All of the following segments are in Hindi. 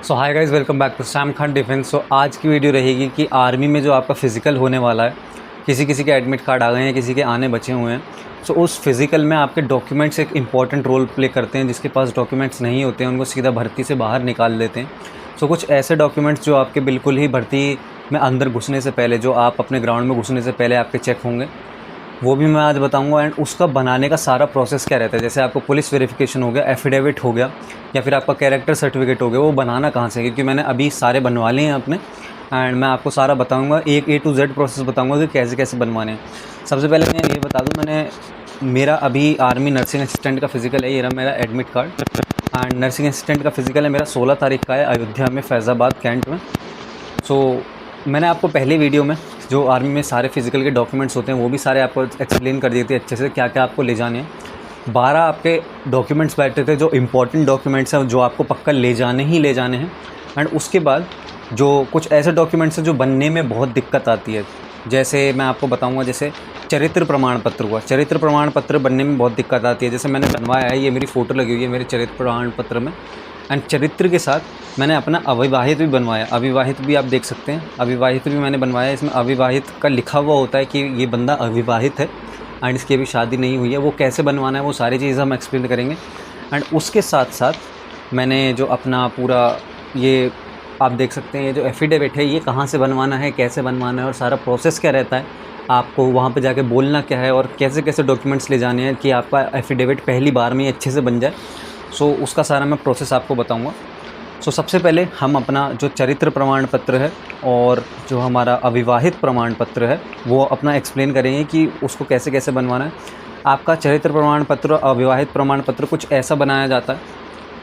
So hi guys, welcome back to Sam Khan defence. So आज की वीडियो रहेगी कि आर्मी में जो आपका फ़िज़िकल होने वाला है, किसी किसी के एडमिट कार्ड आ गए हैं, किसी के आने बचे हुए हैं। सो उस फिज़िकल में आपके डॉक्यूमेंट्स एक इंपॉर्टेंट रोल प्ले करते हैं। जिसके पास डॉक्यूमेंट्स नहीं होते हैं उनको सीधा भर्ती से बाहर निकाल देते हैं। सो कुछ ऐसे डॉक्यूमेंट्स जो आपके बिल्कुल ही भर्ती में अंदर घुसने से पहले, जो आप अपने ग्राउंड में घुसने से पहले आपके चेक होंगे, वो भी मैं आज बताऊंगा। एंड उसका बनाने का सारा प्रोसेस क्या रहता है। जैसे आपको पुलिस वेरिफिकेशन हो गया, एफिडेविट हो गया, या फिर आपका कैरेक्टर सर्टिफिकेट हो गया, वो बनाना कहाँ से, क्योंकि मैंने अभी सारे बनवा लिए हैं अपने। एंड मैं आपको सारा बताऊंगा, एक A to Z प्रोसेस बताऊंगा कि कैसे कैसे बनवाने हैं। सबसे पहले मैं ये बता दूं, मेरा अभी आर्मी नर्सिंग असिस्टेंट का फ़िज़िकल है, ये रहा मेरा admit card. And nursing assistant का फ़िज़िकल है मेरा 16 तारीख का है, अयोध्या में, फैज़ाबाद कैंट में। सो मैंने आपको पहले वीडियो में जो आर्मी में सारे फिज़िकल के डॉक्यूमेंट्स होते हैं वो भी सारे आपको एक्सप्लेन कर दिए थे अच्छे से, क्या क्या आपको ले जाने हैं। 12 आपके डॉक्यूमेंट्स बैठे थे जो इंपॉर्टेंट डॉक्यूमेंट्स हैं, जो आपको पक्का ले जाने हैं। एंड उसके बाद जो कुछ ऐसे डॉक्यूमेंट्स हैं जो बनने में बहुत दिक्कत आती है। जैसे मैं आपको बताऊंगा, जैसे चरित्र प्रमाण पत्र हुआ। चरित्र प्रमाण पत्र बनने में बहुत दिक्कत आती है। जैसे मैंने बनवाया है, ये मेरी फ़ोटो लगी हुई है मेरे चरित्र प्रमाण पत्र में। एंड चरित्र के साथ मैंने अपना अविवाहित भी बनवाया। अविवाहित भी आप देख सकते हैं, अविवाहित भी मैंने बनवाया। इसमें अविवाहित का लिखा हुआ होता है कि ये बंदा अविवाहित है एंड इसकी अभी शादी नहीं हुई है। वो कैसे बनवाना है वो सारी चीज़ हम एक्सप्लेन करेंगे। एंड उसके साथ साथ मैंने जो अपना पूरा, ये आप देख सकते हैं, ये जो एफिडेविट है, ये कहाँ से बनवाना है, कैसे बनवाना है, और सारा प्रोसेस क्या रहता है, आपको वहाँ पे जाके बोलना क्या है, और कैसे कैसे डॉक्यूमेंट्स ले जाने हैं कि आपका एफिडेविट पहली बार में ही अच्छे से बन जाए। सो उसका सारा मैं प्रोसेस आपको बताऊंगा। सो सबसे पहले हम अपना जो चरित्र प्रमाण पत्र है और जो हमारा अविवाहित प्रमाण पत्र है वो अपना एक्सप्लेन करेंगे कि उसको कैसे कैसे बनवाना है। आपका चरित्र प्रमाण पत्र और अविवाहित प्रमाण पत्र कुछ ऐसा बनाया जाता है,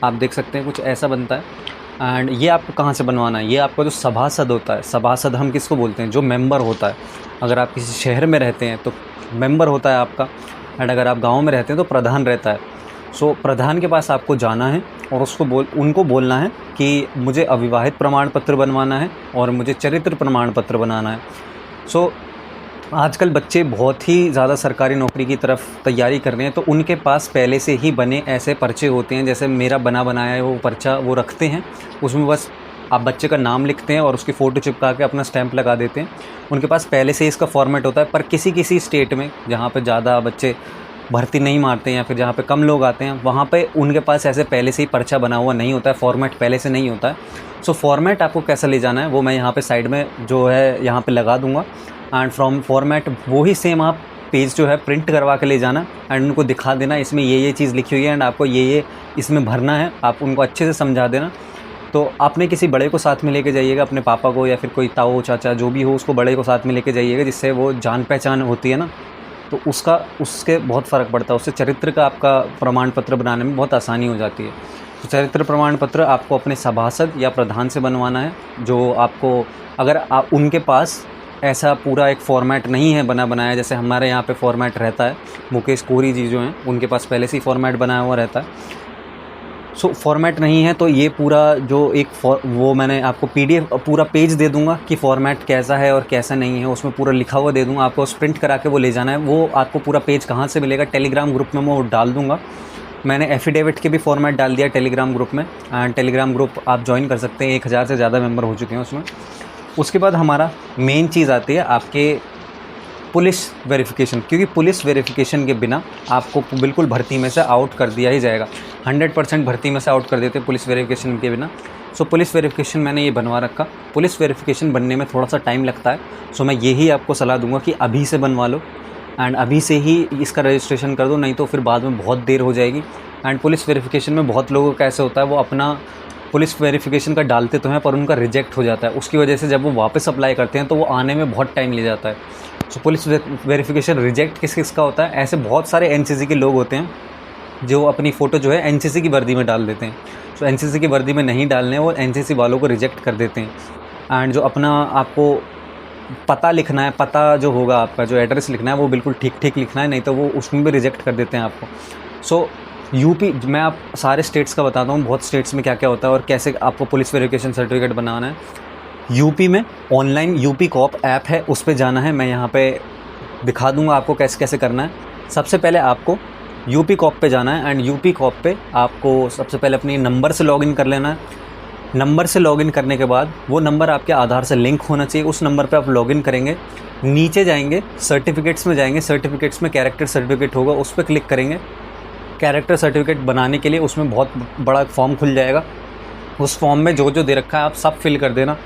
आप देख सकते हैं, कुछ ऐसा बनता है। एंड ये आपको कहाँ से बनवाना है, ये आपका जो सभासद होता है, सभासद हम किसको बोलते हैं, जो मेंबर होता है। अगर आप किसी शहर में रहते हैं तो मेंबर होता है आपका, एंड अगर आप गाँव में रहते हैं तो प्रधान रहता है। सो प्रधान के पास आपको जाना है और उनको बोलना है कि मुझे अविवाहित प्रमाण पत्र बनवाना है और मुझे चरित्र प्रमाण पत्र बनाना है। सो आजकल बच्चे बहुत ही ज़्यादा सरकारी नौकरी की तरफ तैयारी कर रहे हैं, तो उनके पास पहले से ही बने ऐसे पर्चे होते हैं। जैसे मेरा बना बनाया है वो पर्चा वो रखते हैं, उसमें बस आप बच्चे का नाम लिखते हैं और उसकी फ़ोटो चिपका के अपना स्टैंप लगा देते हैं। उनके पास पहले से ही इसका फॉर्मेट होता है। पर किसी किसी स्टेट में जहाँ पे ज़्यादा बच्चे भर्ती नहीं मारते हैं या फिर जहाँ पे कम लोग आते हैं, वहाँ पे उनके पास ऐसे पहले से ही पर्चा बना हुआ नहीं होता है, फॉर्मेट पहले से नहीं होता है। सो फॉर्मेट आपको कैसा ले जाना है वो मैं यहाँ पे साइड में जो है यहाँ पे लगा दूँगा। एंड फ्रॉम फॉर्मेट वही सेम आप पेज जो है प्रिंट करवा के ले जाना एंड उनको दिखा देना, इसमें ये चीज़ लिखी हुई है एंड आपको ये इसमें भरना है। आप उनको अच्छे से समझा देना। तो आपने किसी बड़े को साथ में लेके जाइएगा, अपने पापा को या फिर कोई ताऊ चाचा जो भी हो, उसको बड़े को साथ में लेके जाइएगा, जिससे वो जान पहचान होती है ना, तो उसके बहुत फ़र्क पड़ता है। उससे चरित्र का आपका प्रमाण पत्र बनाने में बहुत आसानी हो जाती है। तो चरित्र प्रमाण पत्र आपको अपने सभासद या प्रधान से बनवाना है। जो आपको, अगर आप उनके पास ऐसा पूरा एक फ़ॉर्मेट नहीं है बना बनाया, जैसे हमारे यहाँ पे फ़ॉर्मेट रहता है, मुकेश कोहरी जी जो हैं उनके पास पहले से ही फ़ॉर्मेट बनाया हुआ रहता है। सो फॉर्मेट नहीं है तो ये पूरा जो वो मैंने आपको PDF पूरा पेज दे दूंगा कि फ़ॉर्मेट कैसा है और कैसा नहीं है, उसमें पूरा लिखा हुआ दे दूंगा। आपको प्रिंट करा के वो ले जाना है। वो आपको पूरा पेज कहाँ से मिलेगा, टेलीग्राम ग्रुप में मैं वो डाल दूंगा। मैंने एफिडेविट के भी फॉर्मेट डाल दिया टेलीग्राम ग्रुप में, एंड टेलीग्राम ग्रुप आप ज्वाइन कर सकते हैं। 1000 से ज़्यादा मेम्बर हो चुके हैं उसमें। उसके बाद हमारा मेन चीज़ आती है आपके पुलिस वेरिफिकेशन, क्योंकि पुलिस वेरिफिकेशन के बिना आपको बिल्कुल भर्ती में से आउट कर दिया ही जाएगा। 100% भर्ती में से आउट कर देते हैं पुलिस वेरिफिकेशन के बिना। सो पुलिस वेरिफिकेशन मैंने ये बनवा रखा। पुलिस वेरिफिकेशन बनने में थोड़ा सा टाइम लगता है। सो मैं यही आपको सलाह दूंगा कि अभी से बनवा लो एंड अभी से ही इसका रजिस्ट्रेशन कर दो, नहीं तो फिर बाद में बहुत देर हो जाएगी। एंड पुलिस वेरिफिकेशन में बहुत लोगों का ऐसे होता है, वो अपना पुलिस वेरिफिकेशन का डालते तो हैं पर उनका रिजेक्ट हो जाता है। उसकी वजह से जब वो वापस अप्लाई करते हैं तो वो आने में बहुत टाइम ले जाता है। सो पुलिस वेरिफिकेशन रिजेक्ट किस किस का होता है, ऐसे बहुत सारे NCC के लोग होते हैं जो अपनी फ़ोटो जो है NCC की वर्दी में डाल देते हैं। सो NCC की वर्दी में नहीं डालने, वो NCC वालों को रिजेक्ट कर देते हैं। एंड जो अपना आपको पता लिखना है, पता जो होगा आपका जो एड्रेस लिखना है वो बिल्कुल ठीक लिखना है, नहीं तो वो उसमें भी रिजेक्ट कर देते हैं आपको। सो यूपी, मैं आप सारे स्टेट्स का बताता हूँ, बहुत स्टेट्स में क्या क्या होता है और कैसे आपको पुलिस वेरिफिकेशन सर्टिफिकेट बनाना है। यूपी में ऑनलाइन यूपी कॉप ऐप है, उस पर जाना है। मैं यहाँ पे दिखा दूँगा आपको कैसे कैसे करना है। सबसे पहले आपको यूपी कॉप पे जाना है एंड यूपी कॉप पे आपको सबसे पहले अपनी नंबर से लॉगिन कर लेना है। नंबर से लॉगिन करने के बाद वो नंबर आपके आधार से लिंक होना चाहिए, उस नंबर पे आप लॉगिन करेंगे। नीचे जाएंगे, सर्टिफिकेट्स में जाएंगे, सर्टिफिकेट्स में कैरेक्टर सर्टिफिकेट होगा, उस पर क्लिक करेंगे। कैरेक्टर सर्टिफिकेट बनाने के लिए उसमें बहुत बड़ा फॉर्म खुल जाएगा। उस फॉर्म में जो जो दे रखा है आप सब फिल कर देना।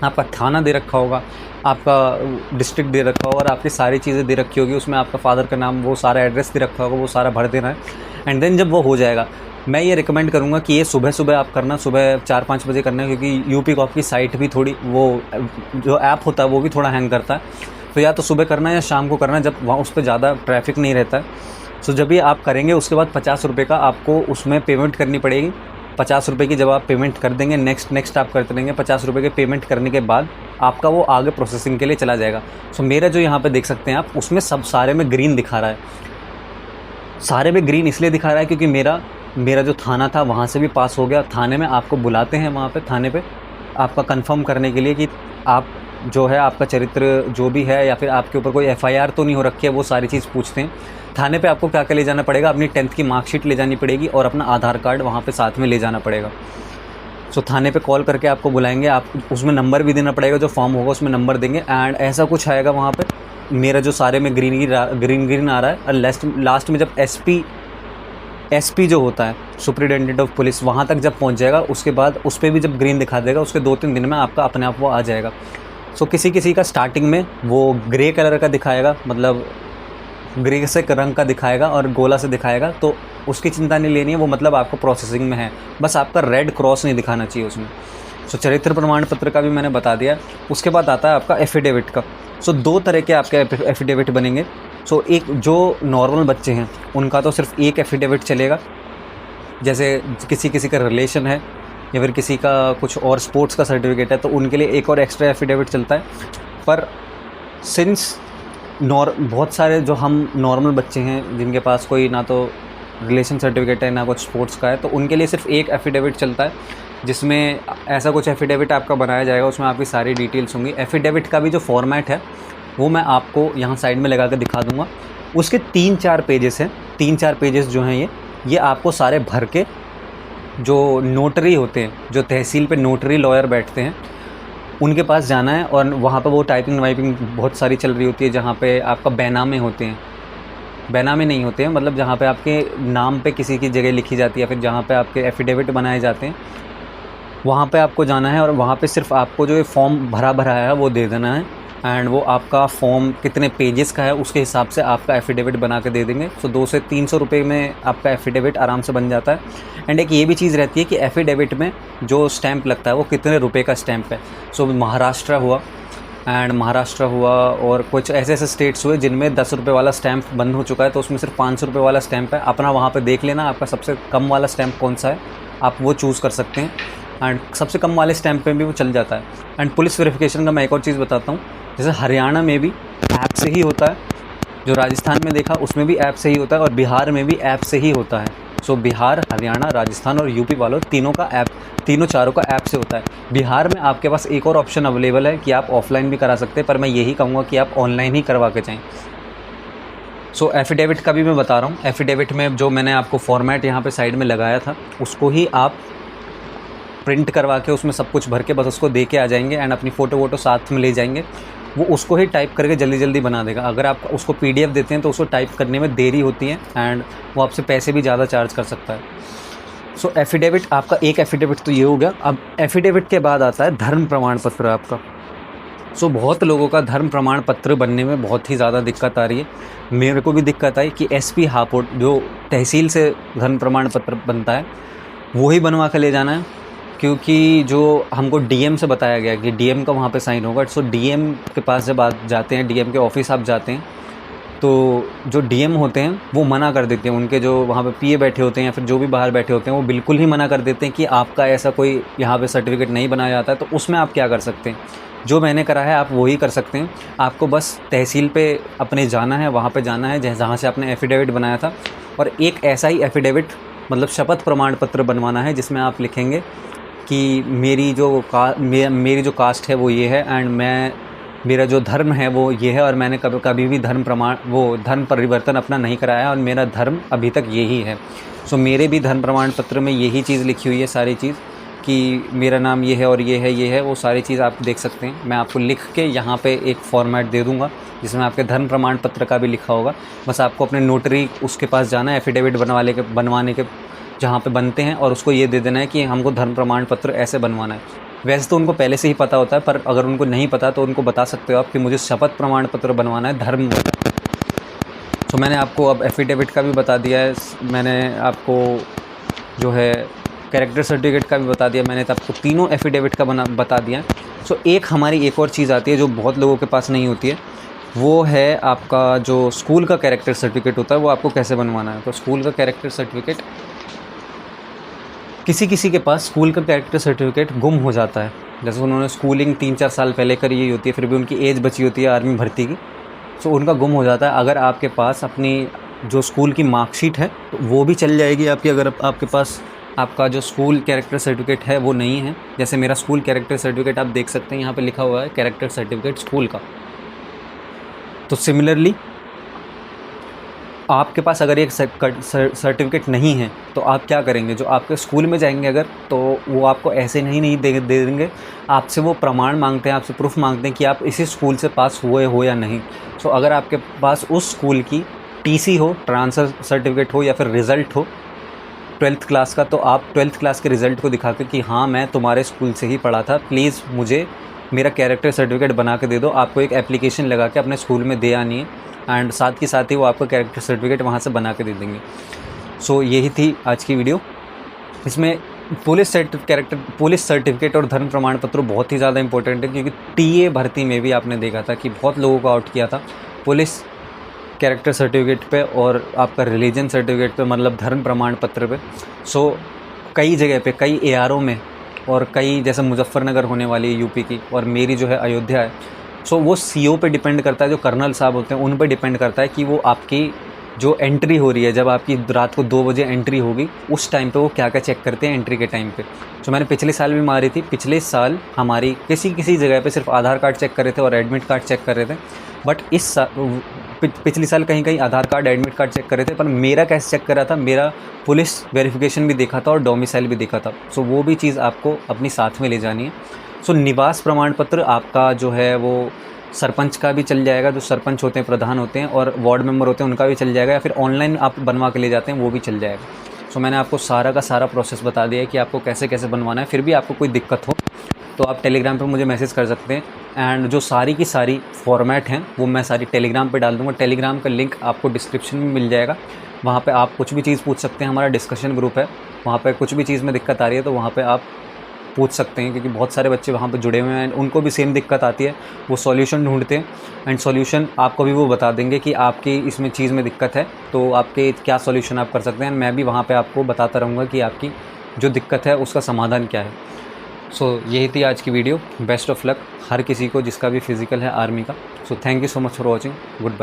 आपका थाना दे रखा होगा, आपका डिस्ट्रिक्ट दे रखा होगा और आपकी सारी चीज़ें दे रखी होगी। उसमें आपका फादर का नाम, वो सारा एड्रेस दे रखा होगा, वो सारा भर देना है। एंड देन जब वो हो जाएगा, मैं ये रिकमेंड करूँगा कि ये सुबह सुबह आप करना, सुबह 4-5 बजे करना है, क्योंकि यूपी कॉप की साइट भी थोड़ी, वो जो ऐप होता है वो भी थोड़ा हैंग करता है। तो या तो सुबह करना है या शाम को करना है, जब वहाँ उस पर ज़्यादा ट्रैफिक नहीं रहता है। सो जब ये आप करेंगे उसके बाद 50 रुपये का आपको उसमें पेमेंट करनी पड़ेगी। 50 रुपये की जब आप पेमेंट कर देंगे, नेक्स्ट आप करते रहेंगे, 50 रुपये के पेमेंट करने के बाद आपका वो आगे प्रोसेसिंग के लिए चला जाएगा। सो मेरा जो यहाँ पे देख सकते हैं आप, उसमें सब सारे में ग्रीन दिखा रहा है। सारे में ग्रीन इसलिए दिखा रहा है क्योंकि मेरा जो थाना था वहाँ से भी पास हो गया। थाने में आपको बुलाते हैं, वहाँ पे थाने पे आपका कंफर्म करने के लिए कि आप जो है, आपका चरित्र जो भी है या फिर आपके ऊपर कोई FIR तो नहीं हो रखी है, वो सारी चीज़ पूछते हैं। थाने पे आपको क्या क्या ले जाना पड़ेगा, अपनी 10th की मार्कशीट ले जानी पड़ेगी और अपना आधार कार्ड वहाँ पे साथ में ले जाना पड़ेगा। सो थाने पे कॉल करके आपको बुलाएंगे, आप उसमें नंबर भी देना पड़ेगा, जो फॉर्म होगा उसमें नंबर देंगे। एंड ऐसा कुछ आएगा वहाँ पे, मेरा जो सारे में ग्रीन आ रहा है। और लास्ट में जब SP जो होता है, सुपरिटेंडेंट ऑफ पुलिस, वहाँ तक जब पहुँच जाएगा, उसके बाद उस पर भी जब ग्रीन दिखा देगा, उसके 2-3 दिन में आपका अपने आप वो आ जाएगा। सो किसी का स्टार्टिंग में वो ग्रे कलर का दिखाएगा, मतलब ग्रे से रंग का दिखाएगा और गोला से दिखाएगा, तो उसकी चिंता नहीं लेनी है, वो मतलब आपको प्रोसेसिंग में है। बस आपका रेड क्रॉस नहीं दिखाना चाहिए उसमें। सो चरित्र प्रमाण पत्र का भी मैंने बता दिया। उसके बाद आता है आपका एफिडेविट का। सो 2 तरह के आपके एफिडेविट बनेंगे। सो एक जो नॉर्मल बच्चे हैं उनका तो सिर्फ एक एफिडेविट चलेगा, जैसे किसी का रिलेशन है या फिर किसी का कुछ और स्पोर्ट्स का सर्टिफिकेट है, तो उनके लिए एक और एक्स्ट्रा एफिडेविट चलता है। पर सिंस बहुत सारे जो हम नॉर्मल बच्चे हैं जिनके पास कोई ना तो रिलेशन सर्टिफिकेट है ना कुछ स्पोर्ट्स का है, तो उनके लिए सिर्फ एक एफिडेविट चलता है, जिसमें ऐसा कुछ एफिडेविट आपका बनाया जाएगा। उसमें आपकी सारी डिटेल्स होंगी। एफिडेविट का भी जो फॉर्मेट है वो मैं आपको यहाँ साइड में लगा कर दिखा दूँगा। उसके 3-4 पेजेस हैं। 3-4 पेजेस जो हैं ये आपको सारे भर के, जो नोटरी होते हैं, जो तहसील पे नोटरी लॉयर बैठते हैं, उनके पास जाना है। और वहाँ पे वो टाइपिंग वाइपिंग बहुत सारी चल रही होती है, जहाँ पे आपका बैनामे होते हैं, बैनामे नहीं होते हैं, मतलब जहाँ पे आपके नाम पे किसी की जगह लिखी जाती है, फिर जहाँ पे आपके एफिडेविट बनाए जाते हैं, वहाँ पे आपको जाना है। और वहाँ पे सिर्फ आपको जो ये फॉर्म भरा है वो दे देना है। एंड वो आपका फॉर्म कितने पेजेस का है उसके हिसाब से आपका एफिडेविट बना के दे देंगे। सो 200 से 300 रुपये में आपका एफिडेविट आराम से बन जाता है। एंड एक ये भी चीज़ रहती है कि एफिडेविट में जो स्टैंप लगता है वो कितने रुपए का स्टैंप है। सो महाराष्ट्र हुआ और कुछ ऐसे स्टेट्स हुए जिनमें 10 रुपये वाला स्टैंप बंद हो चुका है, तो उसमें सिर्फ 500 रुपये वाला स्टैंप है। अपना वहाँ पर देख लेना आपका सबसे कम वाला स्टैंप कौन सा है, आप वो चूज़ कर सकते हैं। एंड सबसे कम वाले स्टैंप पे भी वो चल जाता है। एंड पुलिस वेरिफिकेशन का मैं एक और चीज़ बताता हूँ, जैसे हरियाणा में भी ऐप से ही होता है, जो राजस्थान में देखा उसमें भी ऐप से ही होता है, और बिहार में भी ऐप से ही होता है। सो बिहार, हरियाणा, राजस्थान और यूपी वालों तीनों चारों का ऐप से होता है। बिहार में आपके पास एक और ऑप्शन अवेलेबल है कि आप ऑफलाइन भी करा सकते हैं, पर मैं यही कहूँगा कि आप ऑनलाइन ही करवा के जाएँ। सो एफिडेविट का भी मैं बता रहा हूँ। एफिडेविट में जो मैंने आपको फॉर्मेट यहाँ पे साइड में लगाया था, उसको ही आप प्रिंट करवा के उसमें सब कुछ भर के बस उसको दे के आ जाएंगे। एंड अपनी फ़ोटो साथ में ले जाएंगे, वो उसको ही टाइप करके जल्दी बना देगा। अगर आप उसको PDF देते हैं तो उसको टाइप करने में देरी होती है एंड वो आपसे पैसे भी ज़्यादा चार्ज कर सकता है। सो एफिडेविट, आपका एक एफिडेविट तो ये हो गया। अब एफिडेविट के बाद आता है धर्म प्रमाण पत्र आपका। सो बहुत लोगों का धर्म प्रमाण पत्र बनने में बहुत ही ज़्यादा दिक्कत आ रही है। मेरे को भी दिक्कत आई कि SP हापुड़ जो तहसील से धर्म प्रमाण पत्र बनता है वो ही बनवा कर ले जाना है, क्योंकि जो हमको DM से बताया गया कि DM का वहाँ पे साइन होगा। सो DM के पास जब आप जाते हैं, DM के ऑफिस आप जाते हैं, तो जो DM होते हैं वो मना कर देते हैं। उनके जो वहाँ पे PA बैठे होते हैं या फिर जो भी बाहर बैठे होते हैं वो बिल्कुल ही मना कर देते हैं कि आपका ऐसा कोई यहाँ पे सर्टिफिकेट नहीं बनाया जाता है। तो उसमें आप क्या कर सकते हैं, जो मैंने करा है आप वही कर सकते हैं। आपको बस तहसील पे अपने जाना है, वहाँ पे जाना है जहाँ से आपने एफिडेविट बनाया था, और एक ऐसा ही एफिडेविट मतलब शपथ प्रमाण पत्र बनवाना है जिसमें आप लिखेंगे कि मेरी जो कास्ट है वो ये है, एंड मेरा जो धर्म है वो ये है, और मैंने कभी भी धर्म परिवर्तन अपना नहीं कराया है और मेरा धर्म अभी तक यही है। सो मेरे भी धर्म प्रमाण पत्र में यही चीज़ लिखी हुई है सारी चीज़। कि मेरा नाम ये है और ये है, वो सारी चीज़ आप देख सकते हैं। मैं आपको लिख के यहाँ पे एक फॉर्मेट दे दूँगा जिसमें आपके धर्म प्रमाण पत्र का भी लिखा होगा। बस आपको अपने नोटरी उसके पास जाना है, एफिडेविट बनवाने के जहाँ पे बनते हैं, और उसको ये दे देना है कि हमको धर्म प्रमाण पत्र ऐसे बनवाना है। वैसे तो उनको पहले से ही पता होता है, पर अगर उनको नहीं पता तो उनको बता सकते हो आप कि मुझे शपथ प्रमाण पत्र बनवाना है धर्म। तो मैंने आपको अब एफिडेविट का भी बता दिया है, मैंने आपको जो है कैरेक्टर सर्टिफिकेट का भी बता दिया, मैंने तो आपको तीनों एफिडेविट का बता दिया। सो हमारी एक और चीज़ आती है जो बहुत लोगों के पास नहीं होती है, वो है आपका जो स्कूल का कैरेक्टर सर्टिफिकेट होता है, वो आपको कैसे बनवाना है। तो स्कूल का कैरेक्टर सर्टिफिकेट, किसी के पास स्कूल का कैरेक्टर सर्टिफिकेट गुम हो जाता है, जैसे उन्होंने स्कूलिंग 3-4 साल पहले करी हुई होती है, फिर भी उनकी एज बची होती है आर्मी भर्ती की, सो उनका गुम हो जाता है। अगर आपके पास अपनी जो स्कूल की मार्कशीट है तो वो भी चल जाएगी आपकी, अगर आपके पास आपका जो स्कूल कैरेक्टर सर्टिफिकेट है वो नहीं है। जैसे मेरा स्कूल कैरेक्टर सर्टिफिकेट आप देख सकते हैं, यहाँ पे लिखा हुआ है कैरेक्टर सर्टिफिकेट स्कूल का। तो सिमिलरली आपके पास अगर एक सर्टिफिकेट नहीं है तो आप क्या करेंगे, जो आपके स्कूल में जाएंगे अगर, तो वो आपको ऐसे नहीं दे देंगे, आपसे वो प्रमाण मांगते हैं, आपसे प्रूफ मांगते हैं कि आप इसी स्कूल से पास हुए हो या नहीं। सो अगर आपके पास उस स्कूल की टीसी हो, ट्रांसफ़र सर्टिफिकेट हो, या फिर रिज़ल्ट हो 12th क्लास का, तो आप 12th क्लास के रिज़ल्ट को दिखा के कि हाँ मैं तुम्हारे स्कूल से ही पढ़ा था, प्लीज़ मुझे मेरा कैरेक्टर सर्टिफिकेट बना के दे दो। आपको एक एप्लीकेशन लगा के अपने स्कूल में दे आनी है, एंड साथ ही वो आपको कैरेक्टर सर्टिफिकेट वहाँ से बना के दे देंगे। सो यही थी आज की वीडियो। इसमें पुलिस सर्टिफिकेट और धर्म प्रमाण पत्र बहुत ही ज़्यादा इंपॉर्टेंट है, क्योंकि टीए भर्ती में भी आपने देखा था कि बहुत लोगों को आउट किया था पुलिस कैरेक्टर सर्टिफिकेट पे और आपका रिलीजन सर्टिफिकेट पे, मतलब धर्म प्रमाण पत्र पे। सो कई जगह पे, कई एआरओ में, और कई जैसे मुजफ्फरनगर होने वाली है यूपी की, और मेरी जो है अयोध्या है, सो वो सीओ पे डिपेंड करता है, जो कर्नल साहब होते हैं उन पे डिपेंड करता है कि वो आपकी जो एंट्री हो रही है, जब आपकी रात को 2 बजे एंट्री होगी उस टाइम पे वो क्या क्या चेक करते हैं एंट्री के टाइम पे। तो मैंने पिछले साल भी मारी थी, पिछले साल हमारी किसी जगह पे सिर्फ आधार कार्ड चेक कर रहे थे और एडमिट कार्ड चेक कर रहे थे, बट इस पिछले साल कहीं आधार कार्ड एडमिट कार्ड चेक कर रहे थे, पर मेरा कैसे चेक कर रहा था, मेरा पुलिस वेरिफिकेशन भी देखा था और डोमिसाइल भी देखा था। सो वो भी चीज़ आपको अपनी साथ में ले जानी है। सो निवास प्रमाण पत्र आपका जो है वो सरपंच का भी चल जाएगा, जो सरपंच होते हैं, प्रधान होते हैं और वार्ड मेंबर होते हैं, उनका भी चल जाएगा, या फिर ऑनलाइन आप बनवा के ले जाते हैं वो भी चल जाएगा। सो मैंने आपको सारा का सारा प्रोसेस बता दिया है कि आपको कैसे कैसे बनवाना है। फिर भी आपको कोई दिक्कत हो तो आप टेलीग्राम पर मुझे मैसेज कर सकते हैं, एंड जो सारी की सारी फॉर्मेट हैं वो मैं सारी टेलीग्राम पे डाल दूँगा। टेलीग्राम का लिंक आपको डिस्क्रिप्शन में मिल जाएगा, वहाँ पे आप कुछ भी चीज़ पूछ सकते हैं। हमारा डिस्कशन ग्रुप है, वहाँ पे कुछ भी चीज़ में दिक्कत आ रही है तो वहाँ पे आप पूछ सकते हैं, क्योंकि बहुत सारे बच्चे वहाँ पे जुड़े हुए हैं, उनको भी सेम दिक्कत आती है, वो सॉल्यूशन ढूंढते हैं, एंड सॉल्यूशन आपको भी वो बता देंगे कि आपकी इसमें चीज़ में दिक्कत है तो आपके क्या सॉल्यूशन आप कर सकते हैं। मैं भी वहाँ पे आपको बताता रहूँगा कि आपकी जो दिक्कत है उसका समाधान क्या है। सो यही थी आज की वीडियो। बेस्ट ऑफ लक हर किसी को जिसका भी फिज़िकल है आर्मी का। So thank you so much for watching. Good bye.